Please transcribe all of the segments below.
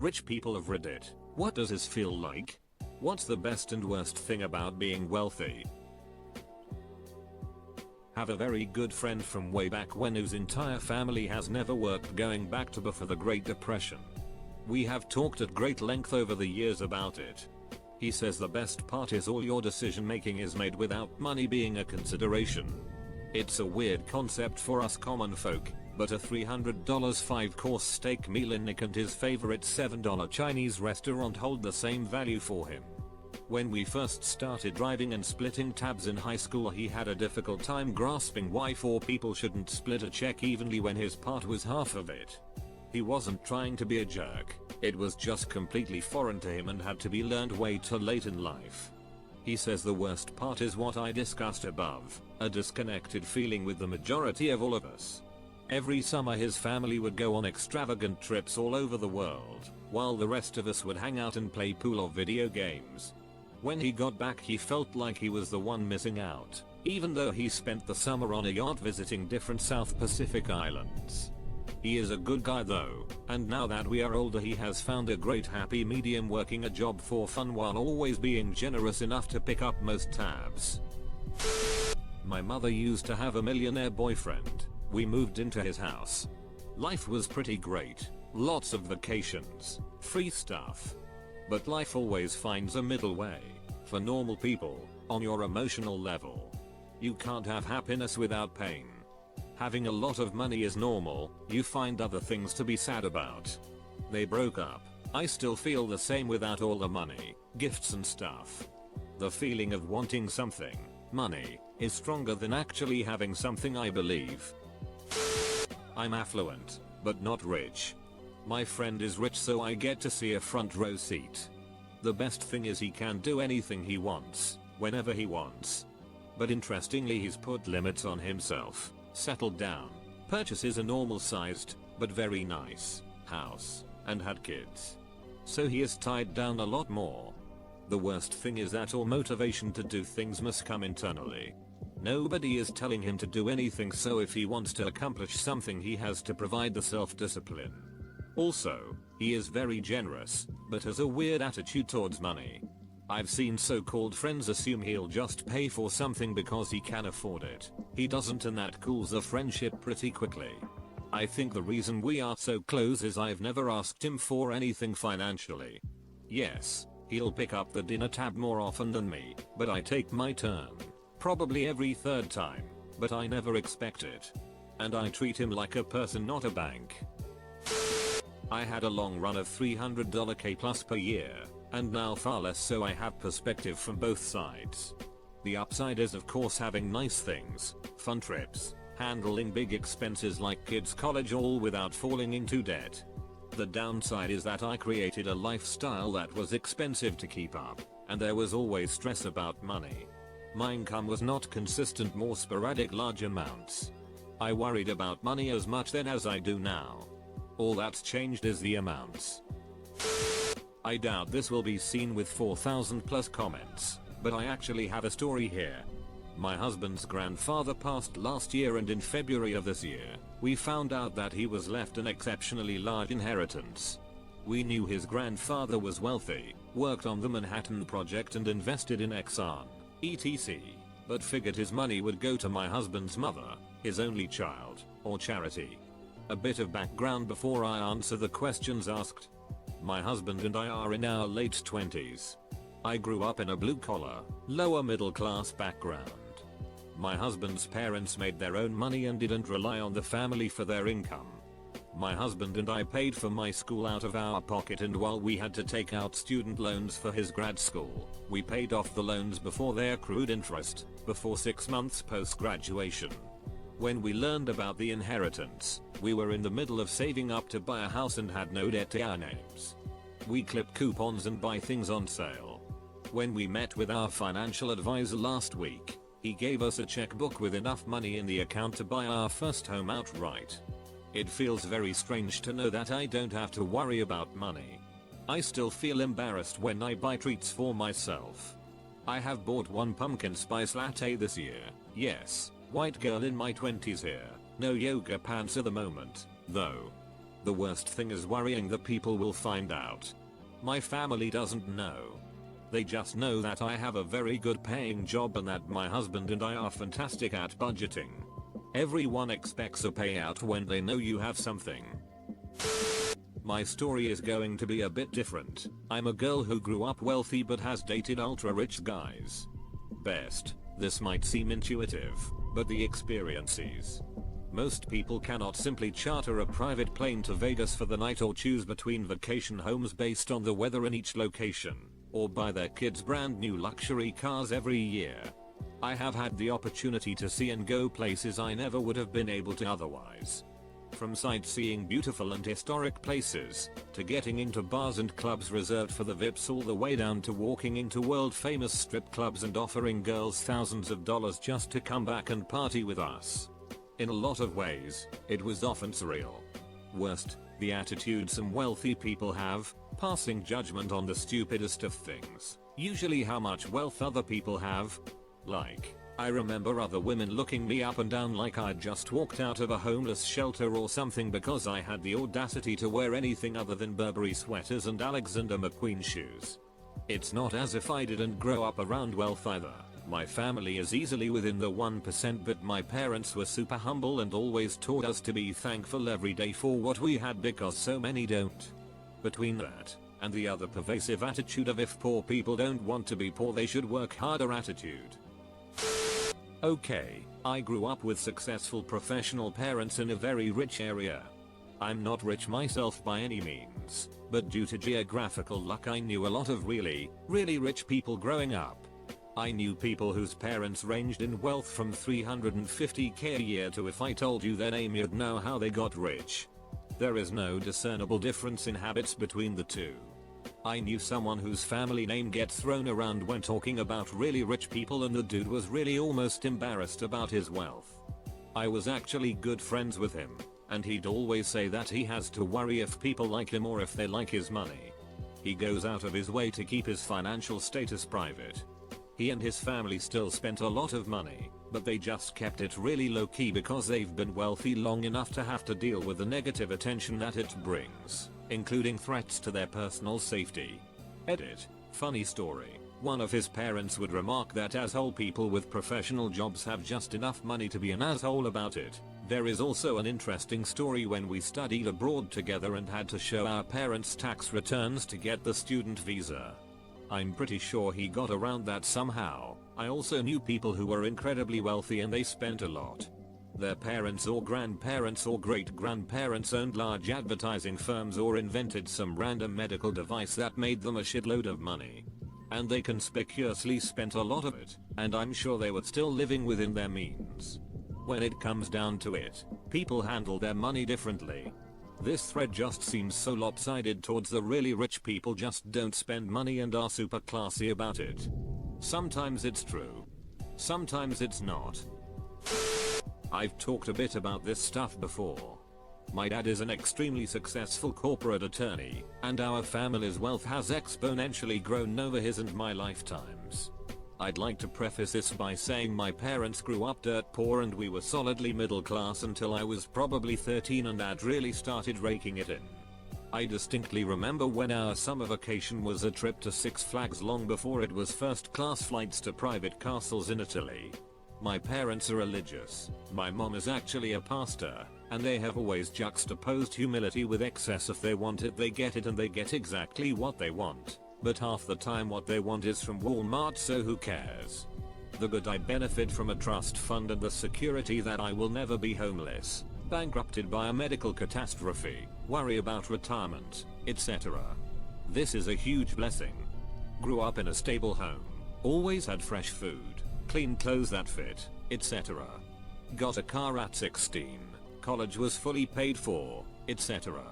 Rich people of Reddit, what does this feel like? What's the best and worst thing about being wealthy? Have a very good friend from way back when whose entire family has never worked going back to before the Great Depression. We have talked at great length over the years about it. He says the best part is all your decision making is made without money being a consideration. It's a weird concept for us common folk, but a $300 5-course steak meal in Nick and his favorite $7 Chinese restaurant hold the same value for him. When we first started driving and splitting tabs in high school, he had a difficult time grasping why 4 people shouldn't split a check evenly when his part was half of it. He wasn't trying to be a jerk, it was just completely foreign to him and had to be learned way too late in life. He says the worst part is what I discussed above, a disconnected feeling with the majority of all of us. Every summer his family would go on extravagant trips all over the world, while the rest of us would hang out and play pool or video games. When he got back he felt like he was the one missing out, even though he spent the summer on a yacht visiting different South Pacific islands. He is a good guy though, and now that we are older he has found a great happy medium, working a job for fun while always being generous enough to pick up most tabs. My mother used to have a millionaire boyfriend. We moved into his house. Life was pretty great, lots of vacations, free stuff. But life always finds a middle way, for normal people, on your emotional level. You can't have happiness without pain. Having a lot of money is normal, you find other things to be sad about. They broke up. I still feel the same without all the money, gifts and stuff. The feeling of wanting something, money, is stronger than actually having something, I believe. I'm affluent, but not rich. My friend is rich, so I get to see a front row seat. The best thing is he can do anything he wants, whenever he wants. But interestingly he's put limits on himself, settled down, purchases a normal sized, but very nice, house, and had kids. So he is tied down a lot more. The worst thing is that all motivation to do things must come internally. Nobody is telling him to do anything, so if he wants to accomplish something he has to provide the self-discipline. Also, he is very generous, but has a weird attitude towards money. I've seen so-called friends assume he'll just pay for something because he can afford it. He doesn't, and that cools a friendship pretty quickly. I think the reason we are so close is I've never asked him for anything financially. Yes, he'll pick up the dinner tab more often than me, but I take my turn. Probably every third time, but I never expect it. And I treat him like a person, not a bank. I had a long run of $300 K plus per year, and now far less, so I have perspective from both sides. The upside is of course having nice things, fun trips, handling big expenses like kids' college, all without falling into debt. The downside is that I created a lifestyle that was expensive to keep up, and there was always stress about money. My income was not consistent, more sporadic large amounts. I worried about money as much then as I do now. All that's changed is the amounts. I doubt this will be seen with 4,000 plus comments, but I actually have a story here. My husband's grandfather passed last year, and in February of this year, we found out that he was left an exceptionally large inheritance. We knew his grandfather was wealthy, worked on the Manhattan Project and invested in Exxon, etc., but figured his money would go to my husband's mother, his only child, or charity. A bit of background before I answer the questions asked. My husband and I are in our late 20s. I grew up in a blue-collar, lower middle class background. My husband's parents made their own money and didn't rely on the family for their income. My husband and I paid for my school out of our pocket, and while we had to take out student loans for his grad school, we paid off the loans before they accrued interest, before 6 months post-graduation. When we learned about the inheritance, we were in the middle of saving up to buy a house and had no debt to our names. We clip coupons and buy things on sale. When we met with our financial advisor last week, he gave us a checkbook with enough money in the account to buy our first home outright. It feels very strange to know that I don't have to worry about money. I still feel embarrassed when I buy treats for myself. I have bought one pumpkin spice latte this year. Yes, white girl in my 20s here. No yoga pants at the moment, though. The worst thing is worrying that people will find out. My family doesn't know. They just know that I have a very good paying job and that my husband and I are fantastic at budgeting. Everyone expects a payout when they know you have something. My story is going to be a bit different. I'm a girl who grew up wealthy but has dated ultra rich guys. This might seem intuitive, but the experiences. Most people cannot simply charter a private plane to Vegas for the night or choose between vacation homes based on the weather in each location, or buy their kids brand new luxury cars every year. I have had the opportunity to see and go places I never would have been able to otherwise. From sightseeing beautiful and historic places, to getting into bars and clubs reserved for the VIPs, all the way down to walking into world famous strip clubs and offering girls thousands of dollars just to come back and party with us. In a lot of ways, it was often surreal. Worst, the attitude some wealthy people have, passing judgment on the stupidest of things, usually how much wealth other people have. Like, I remember other women looking me up and down like I'd just walked out of a homeless shelter or something because I had the audacity to wear anything other than Burberry sweaters and Alexander McQueen shoes. It's not as if I didn't grow up around wealth either. My family is easily within the 1%, but my parents were super humble and always taught us to be thankful every day for what we had because so many don't. Between that, and the other pervasive attitude of if poor people don't want to be poor they should work harder attitude. Okay, I grew up with successful professional parents in a very rich area. I'm not rich myself by any means, but due to geographical luck I knew a lot of really rich people growing up. I knew people whose parents ranged in wealth from $350k a year to, if I told you their name you'd know how they got rich. There is no discernible difference in habits between the two. I knew someone whose family name gets thrown around when talking about really rich people, and the dude was really almost embarrassed about his wealth. I was actually good friends with him, and he'd always say that he has to worry if people like him or if they like his money. He goes out of his way to keep his financial status private. He and his family still spent a lot of money, but they just kept it really low key because they've been wealthy long enough to have to deal with the negative attention that it brings, including threats to their personal safety. Edit. Funny story. One of his parents would remark that asshole people with professional jobs have just enough money to be an asshole about it. There is also an interesting story when we studied abroad together and had to show our parents' tax returns to get the student visa. I'm pretty sure he got around that somehow. I also knew people who were incredibly wealthy and they spent a lot. Their parents or grandparents or great-grandparents owned large advertising firms or invented some random medical device that made them a shitload of money. And they conspicuously spent a lot of it, and I'm sure they were still living within their means. When it comes down to it, people handle their money differently. This thread just seems so lopsided towards the really rich people just don't spend money and are super classy about it. Sometimes it's true. Sometimes it's not. I've talked a bit about this stuff before. My dad is an extremely successful corporate attorney, and our family's wealth has exponentially grown over his and my lifetimes. I'd like to preface this by saying my parents grew up dirt poor and we were solidly middle class until I was probably 13 and Dad really started raking it in. I distinctly remember when our summer vacation was a trip to Six Flags long before it was first class flights to private castles in Italy. My parents are religious, my mom is actually a pastor, and they have always juxtaposed humility with excess. If they want it they get it and they get exactly what they want. But half the time what they want is from Walmart, so who cares? The good I benefit from a trust fund and the security that I will never be homeless, bankrupted by a medical catastrophe, worry about retirement, etc. This is a huge blessing. Grew up in a stable home, always had fresh food, clean clothes that fit, etc. Got a car at 16, college was fully paid for, etc.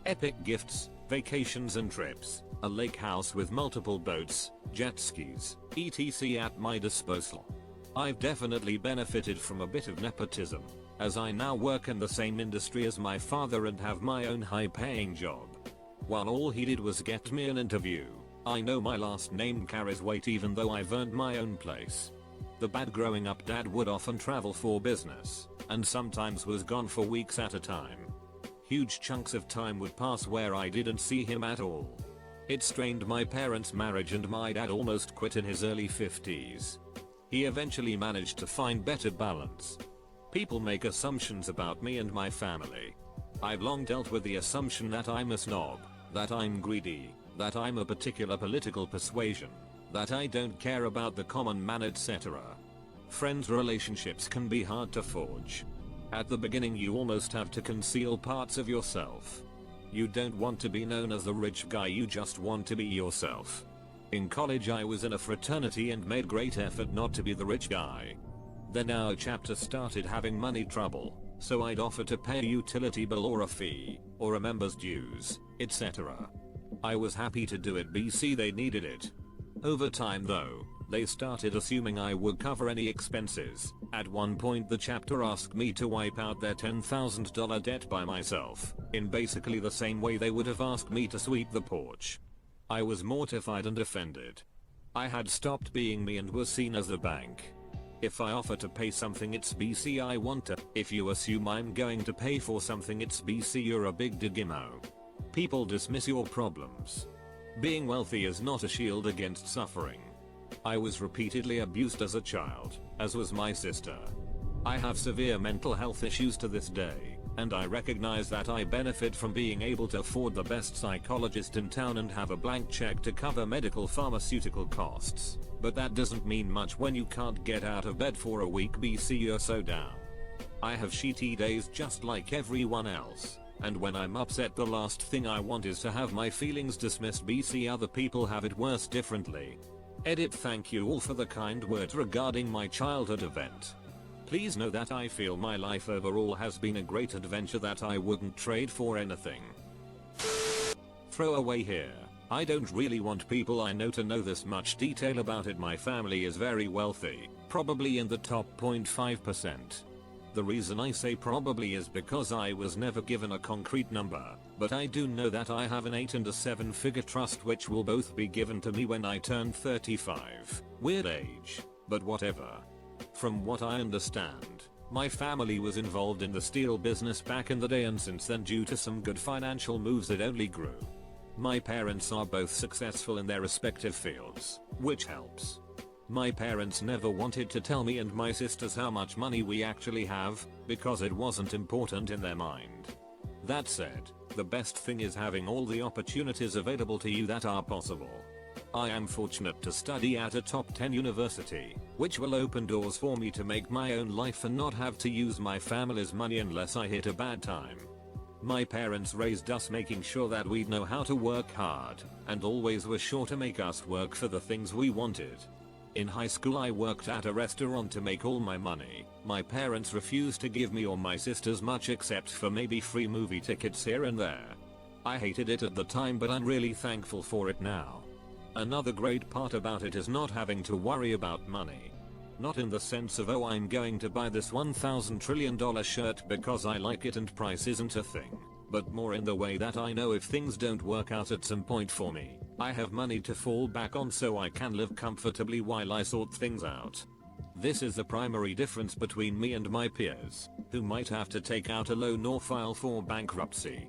Epic gifts, vacations and trips, a lake house with multiple boats, jet skis, etc. at my disposal. I've definitely benefited from a bit of nepotism, as I now work in the same industry as my father and have my own high-paying job. While all he did was get me an interview, I know my last name carries weight even though I've earned my own place. The bad growing up dad would often travel for business, and sometimes was gone for weeks at a time. Huge chunks of time would pass where I didn't see him at all. It strained my parents' marriage and my dad almost quit in his early 50s. He eventually managed to find better balance. People make assumptions about me and my family. I've long dealt with the assumption that I'm a snob, that I'm greedy, that I'm a particular political persuasion, that I don't care about the common man, etc. Friends relationships can be hard to forge. At the beginning you almost have to conceal parts of yourself. You don't want to be known as the rich guy, you just want to be yourself. In college I was in a fraternity and made great effort not to be the rich guy. Then our chapter started having money trouble, so I'd offer to pay a utility bill or a fee, or a member's dues, etc. I was happy to do it BC they needed it. Over time though, they started assuming I would cover any expenses. At one point the chapter asked me to wipe out their $10,000 debt by myself, in basically the same way they would have asked me to sweep the porch. I was mortified and offended. I had stopped being me and was seen as the bank. If I offer to pay something it's BC I want to. If you assume I'm going to pay for something it's BC you're a big digimo. People dismiss your problems. Being wealthy is not a shield against suffering. I was repeatedly abused as a child, as was my sister. I have severe mental health issues to this day, and I recognize that I benefit from being able to afford the best psychologist in town and have a blank check to cover medical pharmaceutical costs. But that doesn't mean much when you can't get out of bed for a week BC you're so down. I have shitty days just like everyone else, and when I'm upset the last thing I want is to have my feelings dismissed BC other people have it worse differently. Edit. Thank you all for the kind words regarding my childhood event. Please know that I feel my life overall has been a great adventure that I wouldn't trade for anything. Throwaway here. I don't really want people I know to know this much detail about it. My family is very wealthy, probably in the top 0.5%. The reason I say probably is because I was never given a concrete number, but I do know that I have an 8 and a 7-figure trust which will both be given to me when I turn 35. Weird age, but whatever. From what I understand, my family was involved in the steel business back in the day, and since then due to some good financial moves it only grew. My parents are both successful in their respective fields, which helps. My parents never wanted to tell me and my sisters how much money we actually have, because it wasn't important in their mind. That said, the best thing is having all the opportunities available to you that are possible. I am fortunate to study at a top 10 university, which will open doors for me to make my own life and not have to use my family's money unless I hit a bad time. My parents raised us making sure that we'd know how to work hard, and always were sure to make us work for the things we wanted. In high school I worked at a restaurant to make all my money. My parents refused to give me or my sisters much except for maybe free movie tickets here and there. I hated it at the time, but I'm really thankful for it now. Another great part about it is not having to worry about money. Not in the sense of, oh, I'm going to buy this $1,000 trillion shirt because I like it and price isn't a thing, but more in the way that I know if things don't work out at some point for me, I have money to fall back on so I can live comfortably while I sort things out. This is the primary difference between me and my peers, who might have to take out a loan or file for bankruptcy.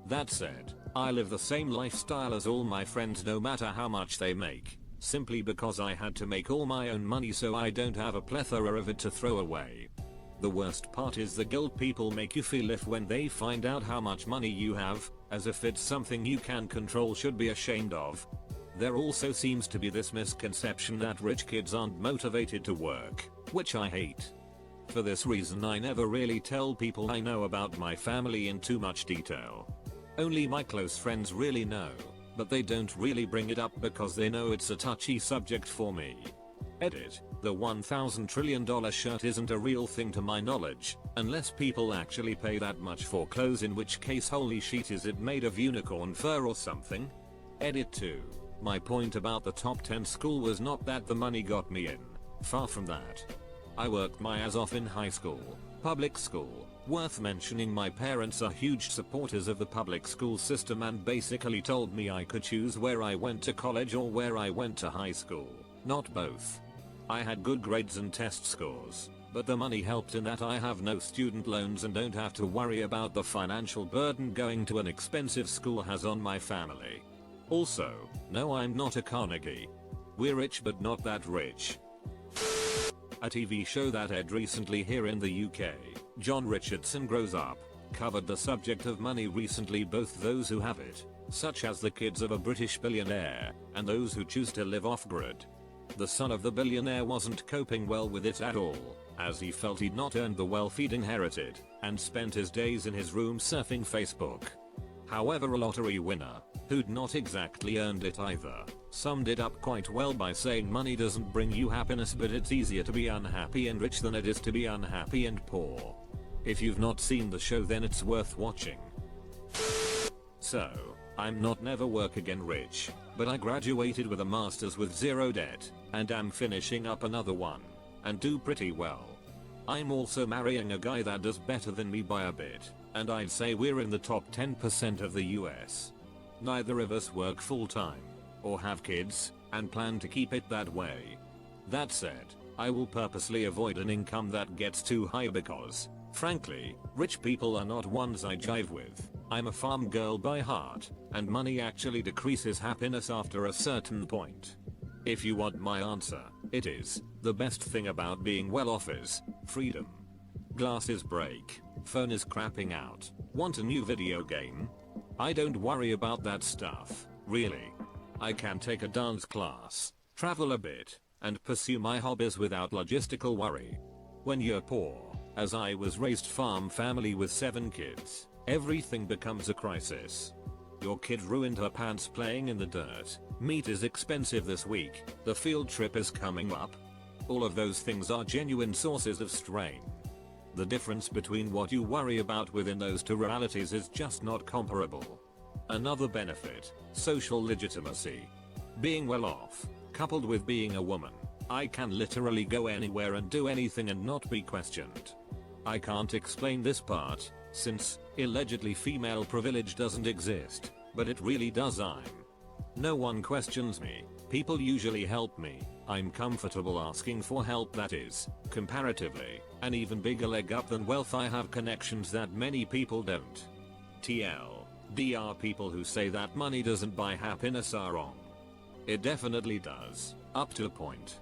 That said, I live the same lifestyle as all my friends no matter how much they make, simply because I had to make all my own money so I don't have a plethora of it to throw away. The worst part is the guilt people make you feel if when they find out how much money you have, as if it's something you can control, should be ashamed of. There also seems to be this misconception that rich kids aren't motivated to work, which I hate. For this reason I never really tell people I know about my family in too much detail. Only my close friends really know, but they don't really bring it up because they know it's a touchy subject for me. Edit. The $1,000 trillion shirt isn't a real thing to my knowledge, unless people actually pay that much for clothes, in which case holy shit, is it made of unicorn fur or something? Edit 2. My point about the top 10 school was not that the money got me in, far from that. I worked my ass off in high school, public school. Worth mentioning, my parents are huge supporters of the public school system and basically told me I could choose where I went to college or where I went to high school, not both. I had good grades and test scores, But the money helped in that I have no student loans and don't have to worry about the financial burden going to an expensive school has on my family. Also, no, I'm not a Carnegie. We're rich but not that rich. A TV show that aired recently here in the UK, John Richardson Grows Up, covered the subject of money recently, both those who have it, such as the kids of a British billionaire, and those who choose to live off-grid. The son of the billionaire wasn't coping well with it at all, as he felt he'd not earned the wealth he'd inherited, and spent his days in his room surfing Facebook. However, a lottery winner, who'd not exactly earned it either, summed it up quite well by saying money doesn't bring you happiness, but it's easier to be unhappy and rich than it is to be unhappy and poor. If you've not seen the show, then it's worth watching. So, I'm not never work again rich, but I graduated with a master's with zero debt, and am finishing up another one, and do pretty well. I'm also marrying a guy that does better than me by a bit, and I'd say we're in the top 10% of the US. Neither of us work full time, or have kids, and plan to keep it that way. That said, I will purposely avoid an income that gets too high because, frankly, rich people are not ones I jive with. I'm a farm girl by heart, and money actually decreases happiness after a certain point. If you want my answer, it is, the best thing about being well off is freedom. Glasses break, phone is crapping out, want a new video game? I don't worry about that stuff, really. I can take a dance class, travel a bit, and pursue my hobbies without logistical worry. When you're poor, as I was raised farm family with 7 kids, everything becomes a crisis. Your kid ruined her pants playing in the dirt, meat is expensive this week, the field trip is coming up. All of those things are genuine sources of strain. The difference between what you worry about within those two realities is just not comparable. Another benefit, social legitimacy. Being well off, coupled with being a woman, I can literally go anywhere and do anything and not be questioned. I can't explain this part, since, allegedly, female privilege doesn't exist, but it really does. No one questions me, people usually help me, I'm comfortable asking for help, that is, comparatively, an even bigger leg up than wealth. I have connections that many people don't. TLDR, people who say that money doesn't buy happiness are wrong. It definitely does, up to a point.